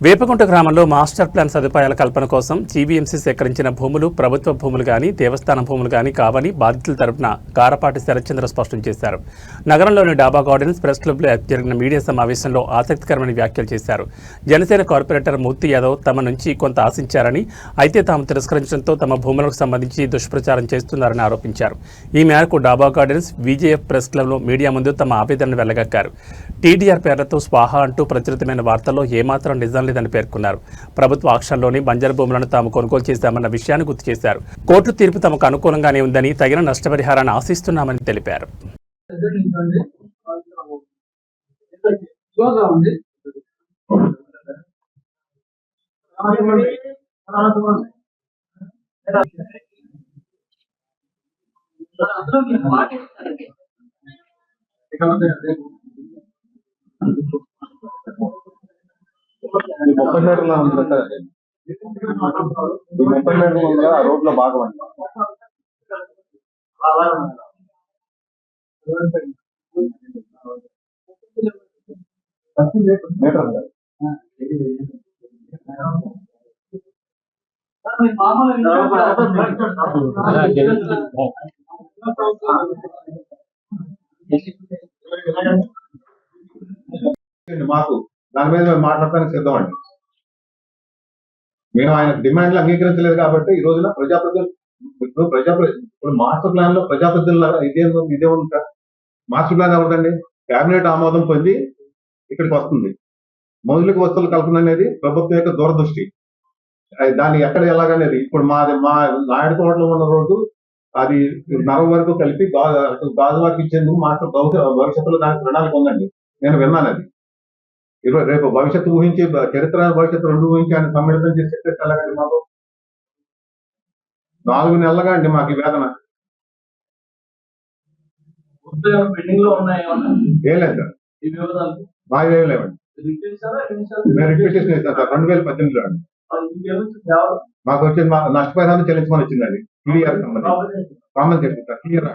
వేపకుంట గ్రామంలో master plan సదుపాయాల కల్పన కోసం జీవీఎంసీ సేకరించిన భూములు ప్రభుత్వ భూములు గాని దేవస్థానం భూములు గాని కావని బాధితుల తరపున గారపాటి శరత్చంద్ర స్పష్టం చేశారు. నగరంలోని డాబా గార్డెన్స్ ప్రెస్ క్లబ్లో జరిగిన మీడియా సమావేశంలో ఆసక్తికరమైన వ్యాఖ్యలు చేశారు. జనసేన కార్పొరేటర్ మూర్తి యాదవ్ తమ నుంచి కొంత ఆశించారని, అయితే తాము తిరస్కరించడంతో తమ భూములకు సంబంధించి దుష్ప్రచారం చేస్తున్నారని ఆరోపించారు. ఈ మేరకు డాబా గార్డెన్స్ విజేఎఫ్ ప్రెస్ క్లబ్లో మీడియా ముందు తమ ఆవేదనను వెళ్లగక్కారు. టీడీఆర్ పేర్లతో స్వాహా అంటూ ప్రచురితమైన వార్తల్లో ఏమాత్రం నిజం లేదని పేర్కొన్నారు. ప్రభుత్వ ఆక్షన్లోని బంజరు భూములను తాము కొనుగోలు చేశామన్న విషయాన్ని గుర్తు చేశారు. కోర్టు తీర్పు తమకు అనుకూలంగానే ఉందని, తగిన నష్టపరిహారాన్ని ఆశిస్తున్నామని తెలిపారు. ఈ 30 మీటర్ల ఆ రోడ్ లో భాగం అండి. మీటర్ మాకు దాని మీద మేము మాట్లాడటానికి సిద్ధం అండి. మేము ఆయన డిమాండ్లు అంగీకరించలేదు కాబట్టి ఈ రోజున ఇప్పుడు మాస్టర్ ప్లాన్ లో ప్రజాప్రతినిధుల ఇదే ఉంటా. మాస్టర్ ప్లాన్ ఎవరిదండి? కేబినెట్ ఆమోదం పొంది ఇక్కడికి వస్తుంది. మౌలిక వస్తువుల కల్పన అనేది ప్రభుత్వం యొక్క దూరదృష్టి. దాన్ని ఎక్కడ ఎలాగనేది ఇప్పుడు మా నాయుడుకోటలో ఉన్న రోడ్డు అది నరం వరకు కలిపి గాజువాకి ఇచ్చేందుకు మాస్టర్ భవిష్యత్తులో దానికి ప్రణాళిక ఉందండి. నేను విన్నాను అది. రేపు భవిష్యత్తు ఊహించి చరిత్ర భవిష్యత్తు రెండు ఊహించి ఆయన సమ్మిళితం చేసి చెప్పేసి ఎలాగండి? మాకు 4 నెలలుగా అండి మాకు ఈ వేదన. ఏం లేదు సార్, మాకు ఏం లేవండి. మేము రిక్వెస్ట్ చేస్తాం సార్ 2018లో అండి. మాకు వచ్చింది నష్టపరిహారం చెల్లించమని వచ్చిందండి. టీడీఆర్ సంబంధించి కామన్ చెప్పి సార్ క్లియర్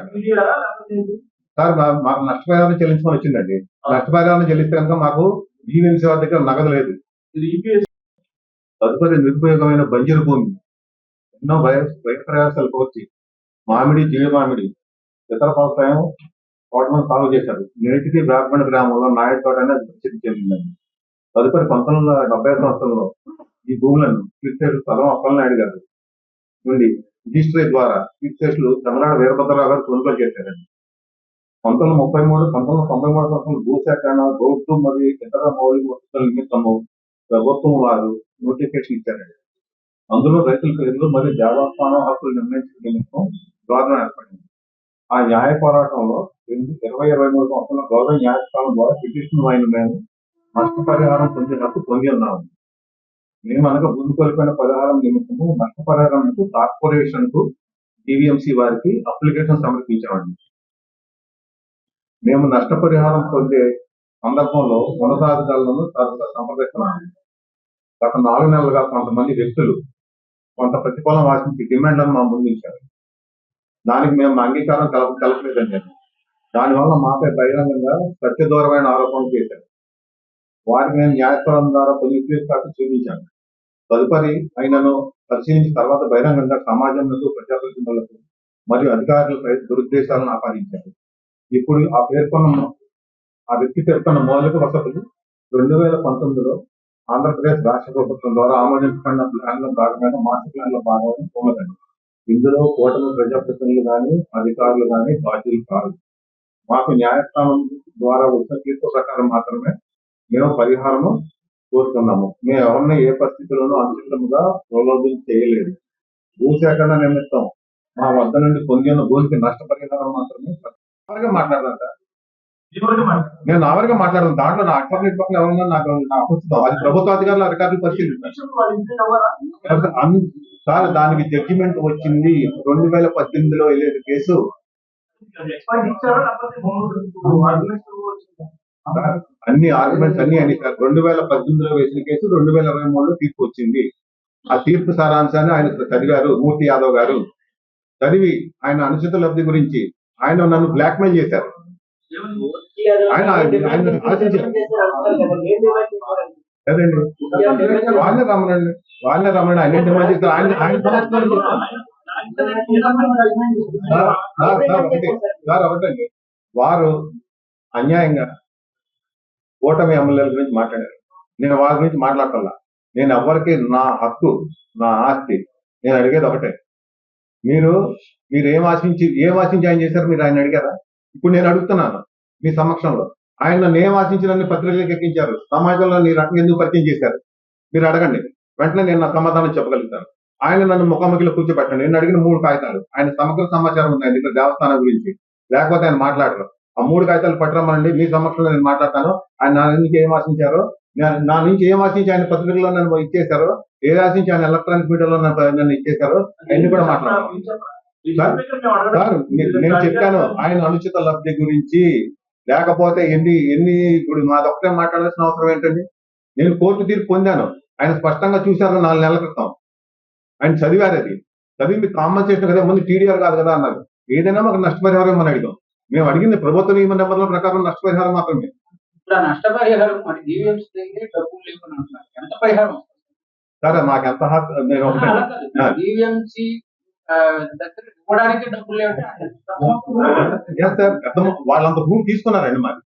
సార్ మాకు నష్టపరిహారం చెల్లించమని వచ్చిందండి. నష్టపరిహారం చెల్లిస్తే కనుక మాకు జీవీఎంసీ వారి దగ్గర నగదు లేదు. తదుపరి నిరుపయోగమైన బంజరు భూమి ఎన్నో ప్రయాసాలు కోర్చి మామిడి, జీడి మామిడి, ఇతర వ్యవసాయం తోటలను సాగు చేశారు. నేటికి బ్రాహ్మణ గ్రామంలో నాయుడు తోట అనేది ప్రసిద్ధి చెందిందండి. తదుపరి 1970 సంవత్సరంలో ఈ భూములను కీర్తిశేషులు సదం అప్పలనాయుడు గారు నుండి రిజిస్ట్రీ ద్వారా కీర్తిశేషులు చంద్రనాడు వీరభద్రరావు గారు కొనుగోలు చేశారండి. 1993 సంవత్సరంలో భూసేకరణ, రోడ్డు మరియు ఇతర మౌలిక వసతుల నిమిత్తము ప్రభుత్వం వారు నోటిఫికేషన్ ఇచ్చారండి. అందులో రైతుల పేర్లు మరియు దేవస్థానం హక్కులు నిర్ణయించిన నిమిత్తం గవర్నర్ ఏర్పడింది. ఆ న్యాయ పోరాటంలో 2023 సంవత్సరంలో గౌరవ న్యాయస్థానం ద్వారా పిటిషన్ అయిన మేము నష్టపరిహారం పొంది ఉన్నాము. మేము అనగా భూమి కోల్పోయిన పరిహారం నిమిత్తము నష్టపరిహారం కార్పొరేషన్ కు జీవీఎంసీ వారికి అప్లికేషన్ సమర్పించామండి. మేము నష్టపరిహారం పొందే సందర్భంలో ఉన్నతాధికారులను తరచుగా సంప్రదిస్తున్నాము. గత 4 నెలలుగా కొంతమంది వ్యక్తులు కొంత ప్రతిఫలం ఆశించి డిమాండ్లను మా ముందుంచారు. దానికి మేము అంగీకారం కలపలేదండి. దానివల్ల మాపై బహిరంగంగా సత్యదూరమైన ఆరోపణలు చేశారు. వారికి మేము న్యాయస్థానం ద్వారా కొన్ని కాపీ చూపించాను. తదుపరి ఆయనను పరిశీలించిన తర్వాత బహిరంగంగా సమాజంలో ప్రజాప్రతినిధులకు మరియు అధికారులపై దురుద్దేశాలను ఆపాదించారు. ఇప్పుడు ఆ వ్యక్తి పేర్కొన్న మౌలిక వసతులు 2019లో ఆంధ్రప్రదేశ్ రాష్ట్ర ప్రభుత్వం ద్వారా ఆమోదించబడిన ప్లాన్ లో భాగమైన మాస్టర్ ప్లాన్ లో భాగమైన భూములండి. ఇందులో కూటమి ప్రజాప్రతినిధులు కానీ అధికారులు కానీ బాధ్యులు కాదు. మాకు న్యాయస్థానం ద్వారా వచ్చిన తీర్పు ప్రకారం మాత్రమే మేము పరిహారము కోరుతున్నాము. మేము ఎవరిని ఏ పరిస్థితుల్లోనూ అనుచితంగా ప్రలోభం చేయలేదు. భూసేకరణ నిమిత్తం మా వద్ద నుండి పొందిన భూమికి నష్టపరిహారం మాత్రమే మాట్లాడదాం సార్. నేను నావరిగా మాట్లాడదాం. దాంట్లో నా అక్వాలిటీ పక్కన ఎవరైనా నాకు అది ప్రభుత్వ అధికారులు అధికారులు పరిశీలించారు సార్. దానికి జడ్జిమెంట్ వచ్చింది 2018లో వెళ్ళేది కేసు. అన్ని ఆర్గ్యుమెంట్స్ అన్ని అని సార్ 2018లో వేసిన కేసు 2023లో తీర్పు వచ్చింది. ఆ తీర్పు సారాంశాన్ని ఆయన చదివారు. మూర్తి యాదవ్ గారు చదివి ఆయన అనుచిత లబ్ధి గురించి ఆయన నన్ను బ్లాక్మెయిల్ చేశారు. ఆయన కదండి వాళ్ళే రమ్మనండి అన్నింటి మంది ఆయన సమక్షంలో చెప్తాను. సార్ ఒకటండి, వారు అన్యాయంగా కూటమి ఎమ్మెల్యేల గురించి మాట్లాడారు. నేను వారి గురించి మాట్లాడాల. నేను ఎవరికి నా హక్కు, నా ఆస్తి, నేను అడిగేది ఒకటే, మీరు ఏం ఆశించి ఆయన చేశారు? మీరు ఆయన అడిగారా? ఇప్పుడు నేను అడుగుతున్నాను మీ సమక్షంలో, ఆయన నన్ను ఏం ఆశించి పత్రికలకు ఎక్కించారు, సమాజంలో నీ రకంగా ఎందుకు పరిచయం చేశారు? మీరు అడగండి, వెంటనే నేను నా సమాధానం చెప్పగలుగుతాను. ఆయన నన్ను ముఖాముఖిలో కూర్చోబెట్టండి. నేను అడిగిన 3 కాగితాలు, ఆయన సమగ్ర సమాచారం ఉంది ఆయన దగ్గర దేవస్థానం గురించి, లేకపోతే ఆయన మాట్లాడరు. ఆ 3 కాగితాలు పట్టరమ్మనండి, మీ సమక్షంలో నేను మాట్లాడతాను. ఆయన నా నుంచి ఏం ఆశించారో, నా నుంచి ఏం ఆశించి ఆయన పత్రికల్లో నన్ను ఇచ్చేశారో, ఏ ఆశించి ఆయన ఎలక్ట్రానిక్ మీడియాలో నన్ను ఇచ్చేశారో అన్ని కూడా మాట్లాడతాను. సార్ నేను చెప్పాను ఆయన అనుచిత లబ్ధి గురించి, లేకపోతే ఎన్ని ఇప్పుడు మాదొక్కటే మాట్లాడాల్సిన అవసరం ఏంటండి? నేను కోర్టు తీర్పు పొందాను, ఆయన స్పష్టంగా చూశారు 4 నెలల క్రితం. ఆయన చదివారు, అది చదివి మీకు కాంపన్సేషన్ కదా, ముందు టీడీఆర్ కాదు కదా అన్నారు. ఏదైనా మాకు నష్టపరిహారం అని అడిగాం. మేము అడిగింది ప్రభుత్వ నియమ నిబంధనల ప్రకారం నష్టపరిహారం మాత్రమే. ఇప్పుడు ఆ నష్టపరిహారం మరి జీవీఎంసీ దగ్గర డబ్బులు లేకుండా అంటున్నారు. ఎంత పరిహారం సరే మాకు ఎంత నేను ఒకటే జీవీఎంసీ దగ్గర ఇవ్వడానికి డబ్బులు లేవంటే సార్ వాళ్ళంత భూమి తీసుకున్నారండి మరి.